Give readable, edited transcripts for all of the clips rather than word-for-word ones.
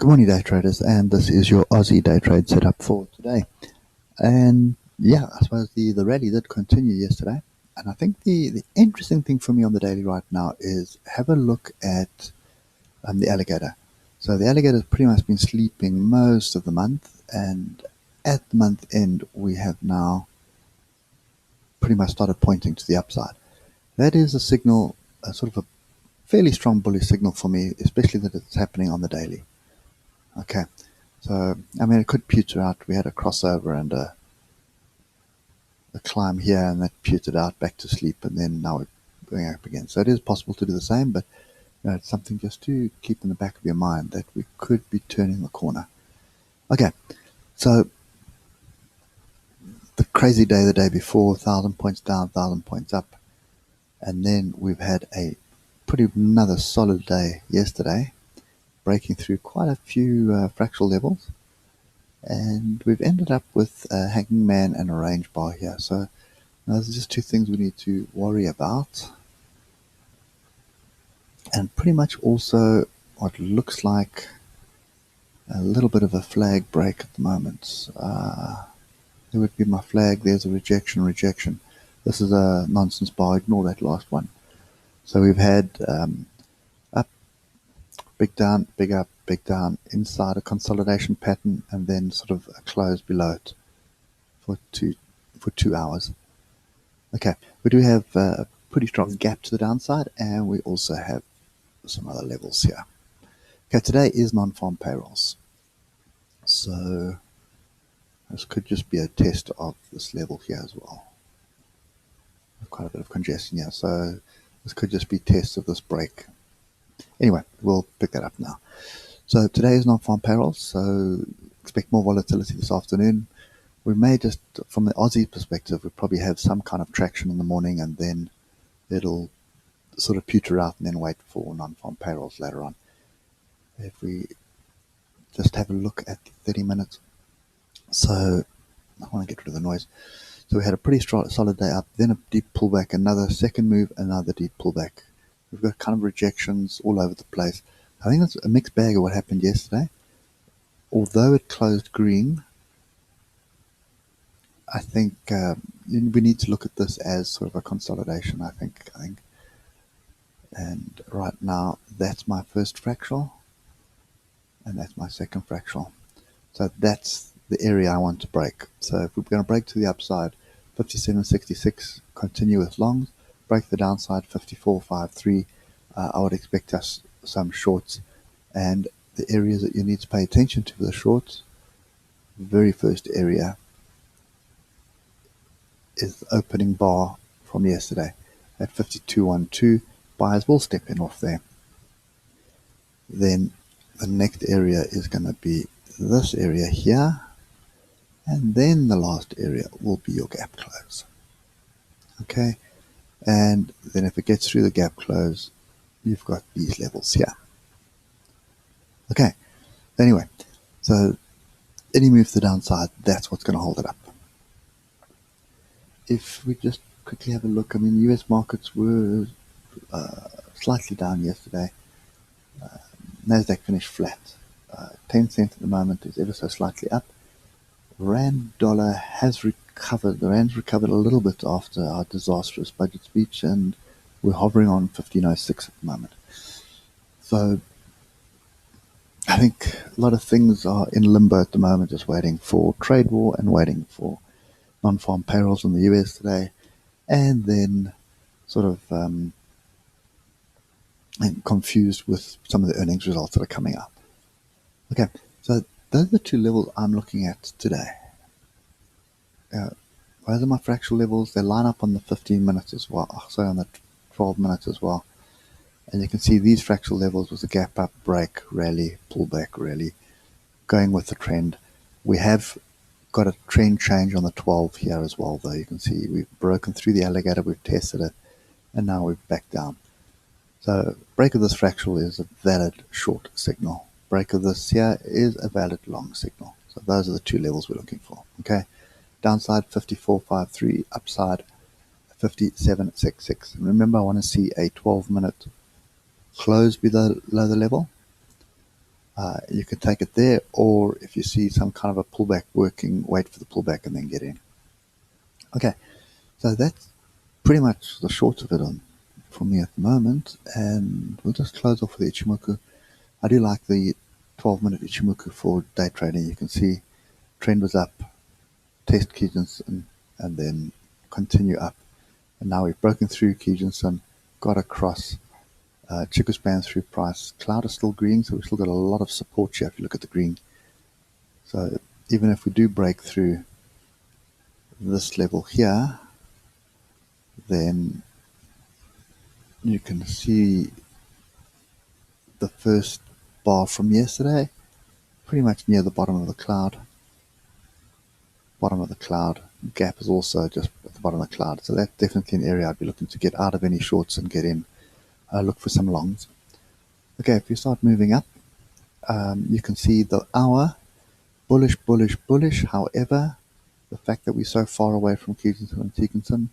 Good morning, day traders, and this is your Aussie day trade setup for today. And yeah, I suppose the rally did continue yesterday, and I think the interesting thing for me on the daily right now is have a look at the alligator. So the alligator has pretty much been sleeping most of the month, and at the month end we have now pretty much started pointing to the upside. That is a signal, a sort of a fairly strong bullish signal for me, especially that it's happening on the daily. Okay, so I mean it could peter out. We had a crossover and a climb here, and that petered out back to sleep, and then now we're going up again. So it is possible to do the same, but it's something just to keep in the back of your mind that we could be turning the corner. Okay, so the crazy day the day before, 1,000 points down, 1,000 points up, and then we've had a pretty another solid day yesterday, breaking through quite a few fractal levels, and we've ended up with a hanging man and a range bar here. So those are just two things we need to worry about, and pretty much also what looks like a little bit of a flag break at the moment. There would be my flag. There's a rejection. This is a nonsense bar. Ignore that last one. So we've had up, big down, big up, big down, inside a consolidation pattern, and then sort of a close below it for 2 hours. Okay, we do have a pretty strong gap to the downside, and we also have some other levels here. Okay, today is non-farm payrolls. So this could just be a test of this level here as well. Quite a bit of congestion here, so this could just be tests of this break. Anyway, we'll pick that up now. So today is non-farm payrolls, so expect more volatility this afternoon. We may just, from the Aussie perspective, we probably have some kind of traction in the morning, and then it'll sort of peter out and then wait for non-farm payrolls later on. If we just have a look at the 30 minutes. So I want to get rid of the noise. So we had a pretty solid day up, then a deep pullback, another second move, another deep pullback. We've got kind of rejections all over the place. I think that's a mixed bag of what happened yesterday. Although it closed green, I think we need to look at this as sort of a consolidation, I think. And right now, that's my first fractal, and that's my second fractal. So that's the area I want to break. So if we're going to break to the upside, 57.66, continue with longs, break the downside, 54.53, I would expect us some shorts. And the areas that you need to pay attention to for the shorts, the very first area is the opening bar from yesterday at 52.12. Buyers will step in off there. Then the next area is going to be this area here, and then the last area will be your gap close. Okay, and then if it gets through the gap close, you've got these levels here. Okay, anyway, so any move to the downside, that's what's going to hold it up. If we just quickly have a look, I mean, US markets were slightly down yesterday. Nasdaq finished flat. 10 cents at the moment is ever so slightly up. Rand dollar has recovered. The Rand's recovered a little bit after our disastrous budget speech, and we're hovering on 15.06 at the moment. So I think a lot of things are in limbo at the moment, just waiting for trade war and waiting for non-farm payrolls in the US today, and then sort of confused with some of the earnings results that are coming up. Okay, so those are the two levels I'm looking at today. Those are my fractal levels. They line up on the 15 minutes as well, sorry, on the 12 minutes as well. And you can see these fractal levels was a gap up, break, rally, pullback, rally, going with the trend. We have got a trend change on the 12 here as well, though. You can see we've broken through the alligator, we've tested it, and now we've backed down. So break of this fractal is a valid short signal. Break of this here is a valid long signal. So those are the two levels we're looking for. Okay, downside 54.53, upside 57.66. And remember, I want to see a 12-minute close below the level. You can take it there, or if you see some kind of a pullback working, wait for the pullback and then get in. Okay, so that's pretty much the short of it for me at the moment, and we'll just close off with the ichimoku. I do like the 12-minute ichimoku for day trading. You can see trend was up, test Kijun-sen, and then continue up. And now we've broken through Kijun-sen, got across Chiku span through price. Cloud is still green, so we've still got a lot of support here if you look at the green. So even if we do break through this level here, then you can see the first bar from yesterday, pretty much near the bottom of the cloud. Bottom of the cloud. Gap is also just at the bottom of the cloud. So that's definitely an area I'd be looking to get out of any shorts and get in. Look for some longs. Okay, if you start moving up, you can see the hour, bullish, bullish, bullish. However, the fact that we're so far away from Kijun-sen and Tenkan-sen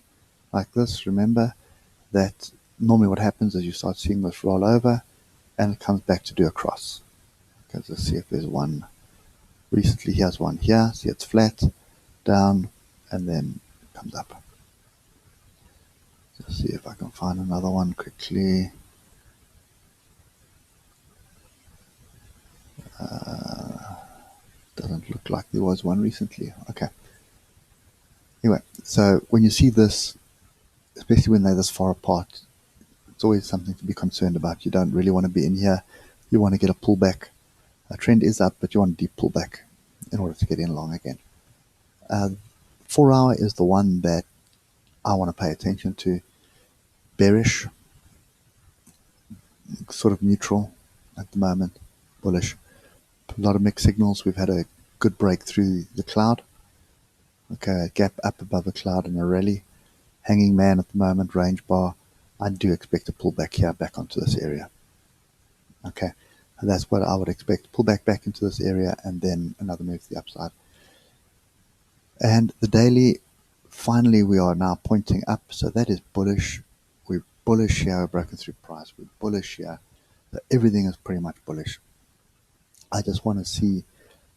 like this, remember that normally what happens is you start seeing this roll over and it comes back to do a cross. Okay, let's see if there's one. Recently, here's one here. See, it's flat, down, and then it comes up. Let's see if I can find another one quickly. Doesn't look like there was one recently. Okay. Anyway, so when you see this, especially when they're this far apart, it's always something to be concerned about. You don't really want to be in here. You want to get a pullback. A trend is up, but you want a deep pullback in order to get in long again. 4 hour is the one that I want to pay attention to. Bearish, sort of neutral at the moment, bullish. A lot of mixed signals. We've had a good break through the cloud. Okay, a gap up above the cloud and a rally. Hanging man at the moment, range bar. I do expect a pullback here back onto this area. Okay, and that's what I would expect. Pullback back into this area and then another move to the upside. And the daily, finally, we are now pointing up. So that is bullish. We're bullish here. We're broken through price. We're bullish here. So everything is pretty much bullish. I just want to see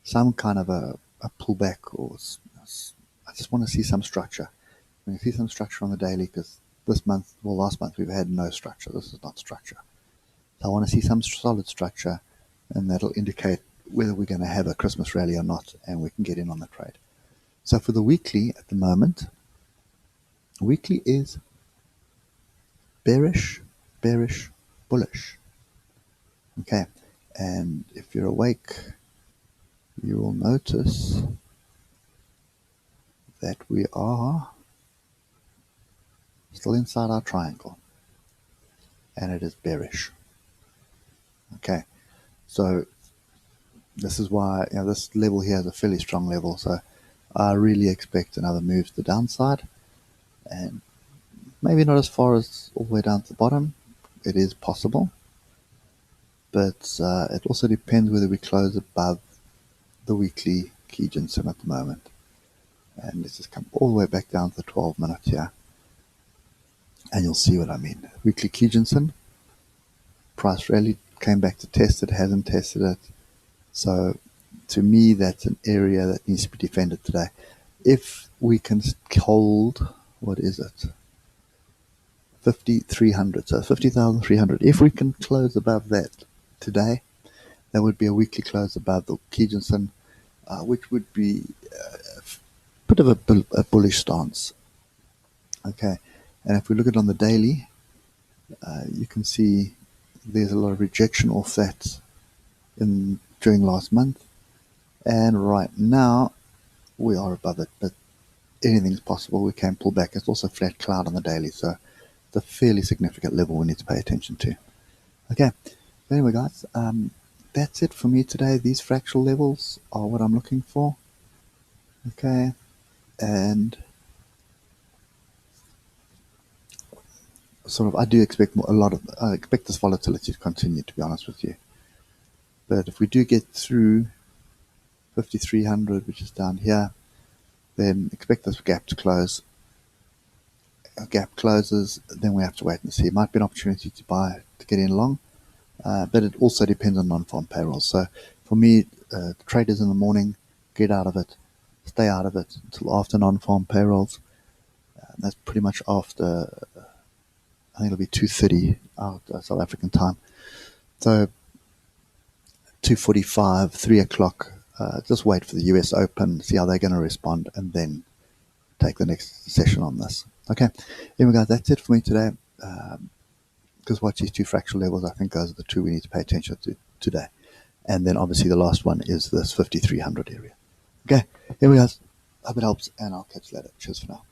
some kind of a pullback, or I just want to see some structure. I mean, see some structure on the daily, because this month, well, last month we've had no structure. This is not structure. So I want to see some solid structure, and that'll indicate whether we're going to have a Christmas rally or not, and we can get in on the trade. So for the weekly at the moment, weekly is bearish, bearish, bullish. Okay, and if you're awake, you will notice that we are still inside our triangle, and it is bearish. Okay, so this is why, you know, this level here is a fairly strong level, so I really expect another move to the downside, and maybe not as far as all the way down to the bottom. It is possible, but it also depends whether we close above the weekly Kijun-sen at the moment. And let's just come all the way back down to the 12 minutes here, and you'll see what I mean. Weekly Kijun-sen, price rally, came back to test it, hasn't tested it. So to me, that's an area that needs to be defended today. If we can hold, what is it? 5,300, so 50,300. If we can close above that today, that would be a weekly close above the Kijun-sen, which would be a bit of a bullish stance. Okay, and if we look at it on the daily, you can see there's a lot of rejection off that during last month, and right now we are above it, but anything's possible. We can pull back. It's also flat cloud on the daily, so it's a fairly significant level we need to pay attention to. Okay, anyway guys, that's it for me today. These fractal levels are what I'm looking for. Okay, and sort of I do expect I expect this volatility to continue, to be honest with you. But if we do get through 5,300, which is down here, then expect this gap to close. A gap closes, then we have to wait and see. It might be an opportunity to get in long, but it also depends on non-farm payrolls. So for me, traders in the morning, get out of it, stay out of it until after non-farm payrolls. That's pretty much after, I think it'll be 2:30 out South African time. So 2:45, 3 o'clock, just wait for the US Open, see how they're going to respond, and then take the next session on this. Okay, anyway guys, that's it for me today. Just watch these two fractal levels. I think those are the two we need to pay attention to today. And then obviously the last one is this 5300 area. Okay, here we go. Hope it helps, and I'll catch you later. Cheers for now.